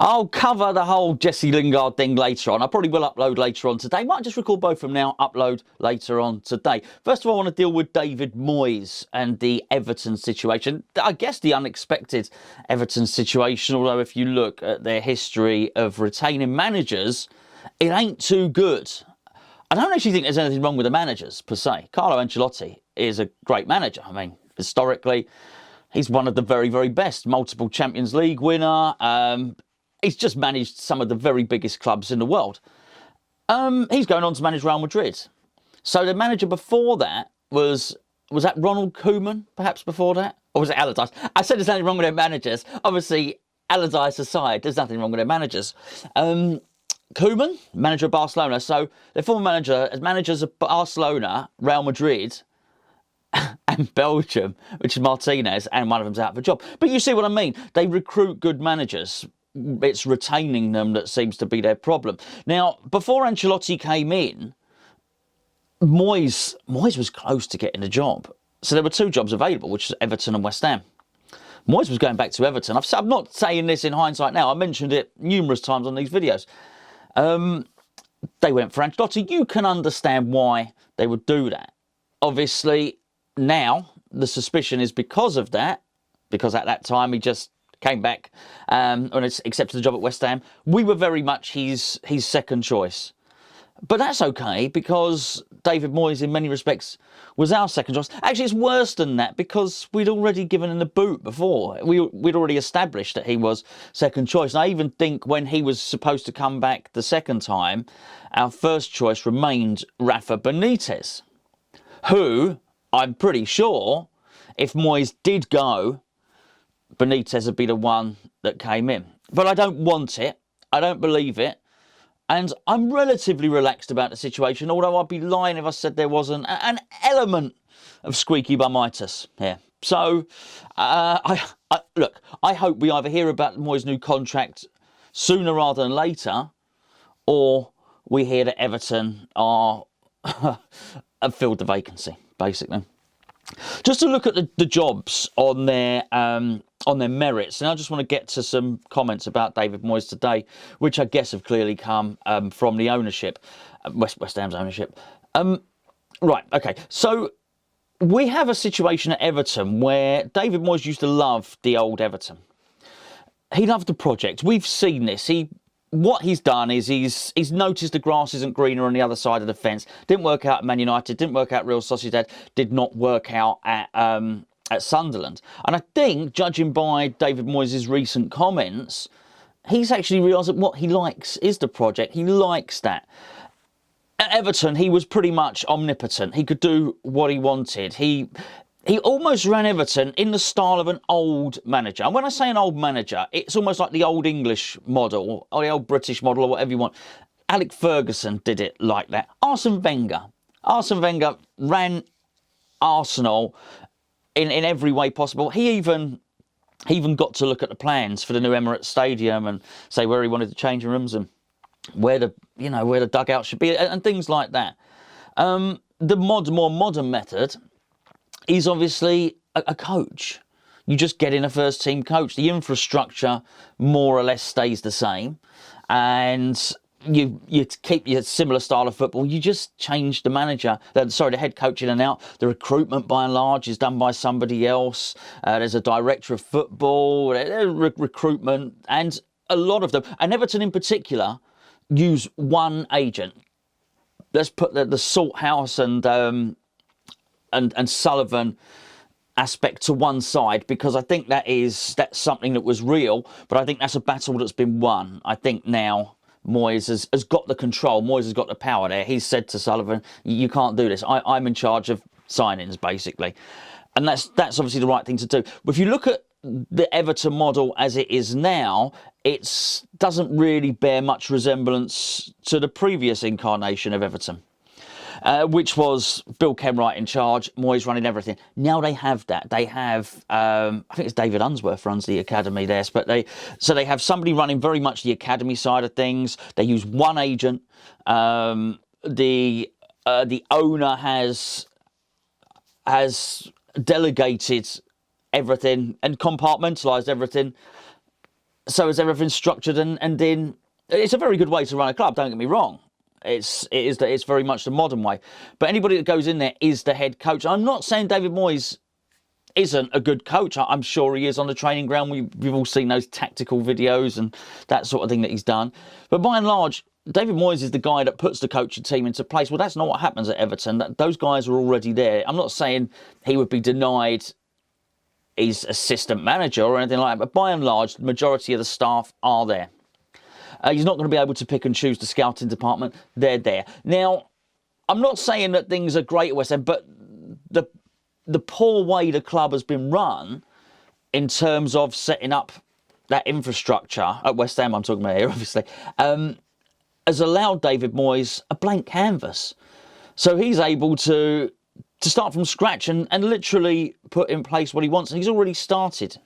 I'll cover the whole Jesse Lingard thing later on. I probably will upload later on today. Might just record both of them now, upload later on today. First of all, I want to deal with David Moyes and the Everton situation. I guess the unexpected Everton situation, although if you look at their history of retaining managers, it ain't too good. I don't actually think there's anything wrong with the managers, per se. Carlo Ancelotti is a great manager. I mean, historically, he's one of the very, very best. Multiple Champions League winner. He's just managed some of the very biggest clubs in the world. He's going on to manage Real Madrid. So the manager before that was that Ronald Koeman, perhaps before that? Or was it Allardyce? I said there's nothing wrong with their managers. Obviously, Allardyce aside, there's nothing wrong with their managers. Koeman, manager of Barcelona. So their former manager, as managers of Barcelona, Real Madrid, and Belgium, which is Martinez, and one of them's out of a job. But you see what I mean? They recruit good managers. It's retaining them that seems to be their problem. Now, before Ancelotti came in, Moyes was close to getting a job. So there were two jobs available, which was Everton and West Ham. Moyes was going back to Everton. I'm not saying this in hindsight now. I mentioned it numerous times on these videos. They went for Ancelotti. You can understand why they would do that. Obviously, now the suspicion is because of that, because at that time he just came back and accepted the job at West Ham. We were very much his second choice. But that's okay, because David Moyes, in many respects, was our second choice. Actually, it's worse than that, because we'd already given him the boot before. We'd already established that he was second choice. And I even think when he was supposed to come back the second time, our first choice remained Rafa Benitez, who, I'm pretty sure, if Moyes did go, Benitez would be the one that came in. But I don't want it. I don't believe it. And I'm relatively relaxed about the situation, although I'd be lying if I said there wasn't an element of squeaky bum-itis here. So, look, I hope we either hear about Moyes' new contract sooner rather than later, or we hear that Everton have filled the vacancy, basically. Just to look at the jobs on their merits, and I just want to get to some comments about David Moyes today, which I guess have clearly come from the ownership, West Ham's ownership. Right, okay, so we have a situation at Everton where David Moyes used to love the old Everton. He loved the project. We've seen this. What he's done is he's noticed the grass isn't greener on the other side of the fence. Didn't work out at Man United, didn't work out at Real Sociedad, did not work out at Sunderland. And I think, judging by David Moyes' recent comments, he's actually realised that what he likes is the project. He likes that. At Everton, he was pretty much omnipotent. He could do what he wanted. He almost ran Everton in the style of an old manager. And when I say an old manager, it's almost like the old English model or the old British model or whatever you want. Alex Ferguson did it like that. Arsene Wenger ran Arsenal in every way possible. He even got to look at the plans for the new Emirates Stadium and say where he wanted the changing rooms and where the dugout should be and things like that. The more modern method is obviously a coach. You just get in a first team coach. The infrastructure more or less stays the same, and you keep your similar style of football. You just change the manager, the head coach in and out. The recruitment by and large is done by somebody else. There's a director of football, recruitment, and a lot of them, and Everton in particular, use one agent. Let's put the Salthouse and Sullivan aspect to one side, because I think that's something that was real, but I think that's a battle that's been won. I think now Moyes has got the control. Moyes has got the power there. He's said to Sullivan, you can't do this. I'm in charge of signings, basically. And that's obviously the right thing to do. But if you look at the Everton model as it is now, it doesn't really bear much resemblance to the previous incarnation of Everton. Which was Bill Kenwright in charge, Moyes running everything. Now they have that. They have, I think it's David Unsworth runs the academy there, but they have somebody running very much the academy side of things. They use one agent. The owner has delegated everything and compartmentalised everything so is everything structured and in. It's a very good way to run a club. Don't get me wrong. It's very much the modern way. But anybody that goes in there is the head coach. I'm not saying David Moyes isn't a good coach. I'm sure he is on the training ground. We've all seen those tactical videos and that sort of thing that he's done. But by and large, David Moyes is the guy that puts the coaching team into place. Well, that's not what happens at Everton. Those guys are already there. I'm not saying he would be denied his assistant manager or anything like that, but by and large, the majority of the staff are there. He's not going to be able to pick and choose the scouting department. They're there. Now, I'm not saying that things are great at West Ham, but the poor way the club has been run in terms of setting up that infrastructure, at West Ham I'm talking about here, obviously, has allowed David Moyes a blank canvas. So he's able to start from scratch and literally put in place what he wants. And he's already started.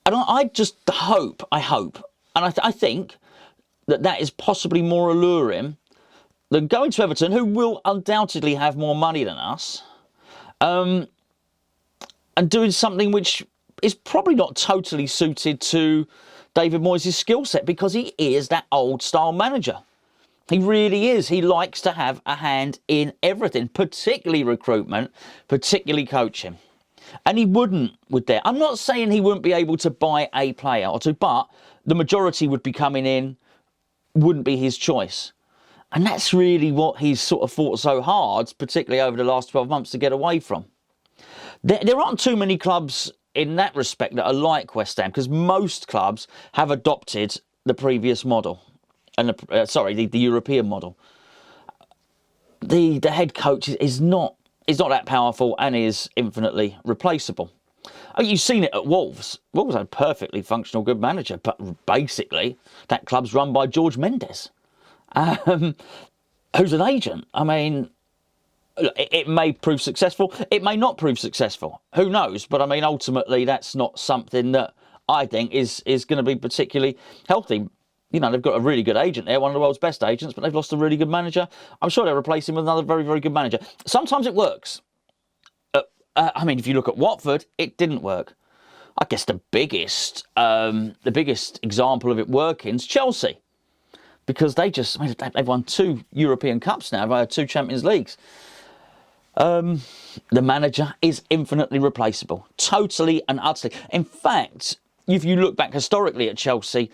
And I just hope, and I think that is possibly more alluring than going to Everton, who will undoubtedly have more money than us, and doing something which is probably not totally suited to David Moyes' skill set, because he is that old style manager. He really is. He likes to have a hand in everything, particularly recruitment, particularly coaching. And he wouldn't with that. I'm not saying he wouldn't be able to buy a player or two, but the majority would be coming in, wouldn't be his choice. And that's really what he's sort of fought so hard, particularly over the last 12 months, to get away from. There aren't too many clubs in that respect that are like West Ham, because most clubs have adopted the previous model, and the European model. The head coach is not that powerful and is infinitely replaceable. You've seen it at Wolves. Wolves had a perfectly functional good manager, but basically that club's run by George Mendes, who's an agent. I mean, it may prove successful. It may not prove successful. Who knows? But I mean, ultimately, that's not something that I think is going to be particularly healthy. You know, they've got a really good agent there, one of the world's best agents, but they've lost a really good manager. I'm sure they'll replace him with another very, very good manager. Sometimes it works. I mean, if you look at Watford, it didn't work. I guess the biggest example of it working is Chelsea, because they've won 2 European Cups now, they've had 2 Champions Leagues. The manager is infinitely replaceable, totally and utterly. In fact, if you look back historically at Chelsea,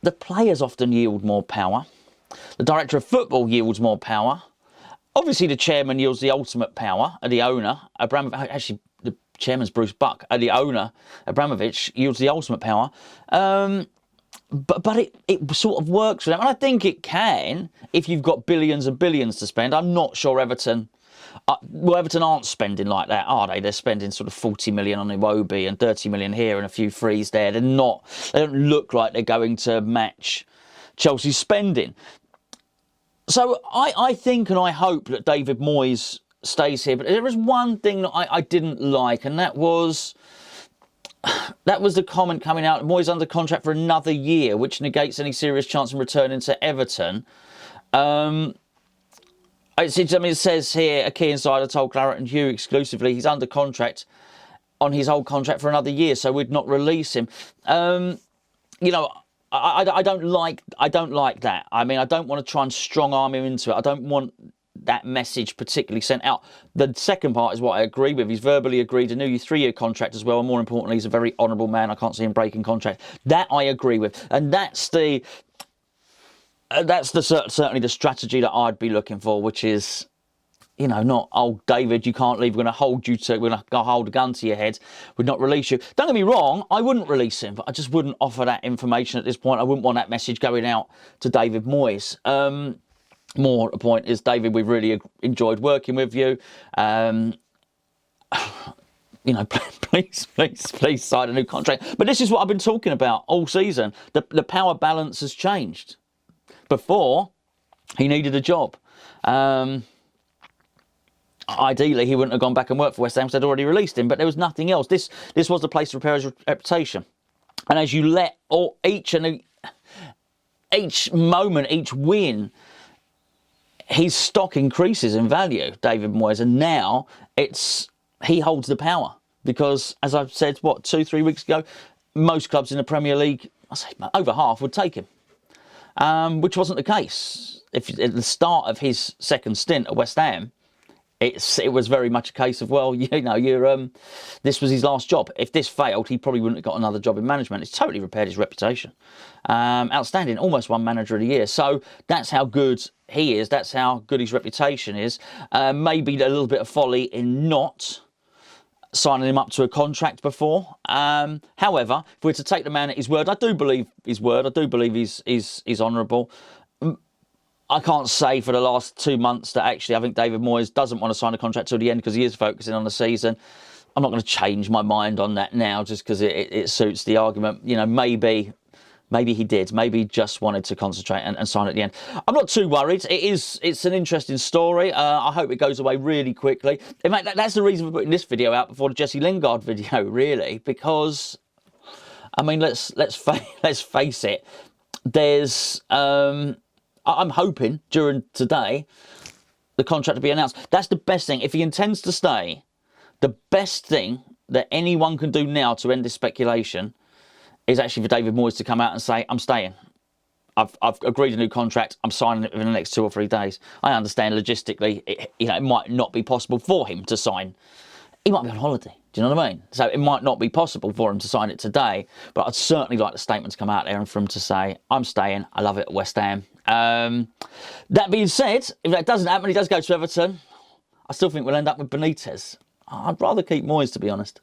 the players often yield more power. The director of football yields more power. Obviously, the chairman yields the ultimate power, and the owner, actually, the chairman's Bruce Buck, and the owner, Abramovich, yields the ultimate power. But it sort of works for them. And I think it can, if you've got billions and billions to spend. I'm not sure Everton aren't spending like that, are they? They're spending sort of 40 million on Iwobi and 30 million here and a few frees there. They don't look like they're going to match Chelsea's spending. So I think and I hope that David Moyes stays here. But there is one thing that I didn't like, and that was the comment coming out, Moyes under contract for another year, which negates any serious chance of returning to Everton. It says here, a key insider told Claret and Hugh exclusively he's under contract on his old contract for another year, so we'd not release him. You know, I don't like that. I mean, I don't want to try and strong arm him into it. I don't want that message particularly sent out. The second part is what I agree with. He's verbally agreed a new 3-year contract as well, and more importantly, he's a very honourable man. I can't see him breaking contract. That I agree with, and that's certainly the strategy that I'd be looking for, which is, you know, not, oh, David, you can't leave. We're going to hold a gun to your head. We'd not release you. Don't get me wrong, I wouldn't release him, but I just wouldn't offer that information at this point. I wouldn't want that message going out to David Moyes. More the point is, David, we've really enjoyed working with you. You know, please sign a new contract. But this is what I've been talking about all season. The power balance has changed. Before, he needed a job. Ideally, he wouldn't have gone back and worked for West Ham because they'd already released him, but there was nothing else. This was the place to repair his reputation. And as you let each moment, each win, his stock increases in value, David Moyes, and now he holds the power. Because, as I've said, 2-3 weeks ago, most clubs in the Premier League I say over half would take him, which wasn't the case. If at the start of his second stint at West Ham, it was very much a case of, well, this was his last job. If this failed, he probably wouldn't have got another job in management. It's totally repaired his reputation. Outstanding, almost won Manager of the Year. So that's how good he is. That's how good his reputation is. Maybe a little bit of folly in not signing him up to a contract before. However, if we're to take the man at his word, I do believe his word. I do believe he's honourable. I can't say for the last 2 months that actually I think David Moyes doesn't want to sign a contract till the end because he is focusing on the season. I'm not going to change my mind on that now just because it suits the argument. Maybe he did. Maybe he just wanted to concentrate and sign at the end. I'm not too worried. It's an interesting story. I hope it goes away really quickly. In fact, that's the reason for putting this video out before the Jesse Lingard video, really, because I mean, let's face it. There's I'm hoping during today the contract to be announced. That's the best thing. If he intends to stay, the best thing that anyone can do now to end this speculation is actually for David Moyes to come out and say, I'm staying. I've agreed a new contract. I'm signing it within the next 2 or 3 days. I understand logistically, it might not be possible for him to sign. He might be on holiday. Do you know what I mean? So it might not be possible for him to sign it today, but I'd certainly like the statement to come out there and for him to say, I'm staying. I love it at West Ham. That being said, if that doesn't happen, he does go to Everton, I still think we'll end up with Benitez. I'd rather keep Moyes, to be honest.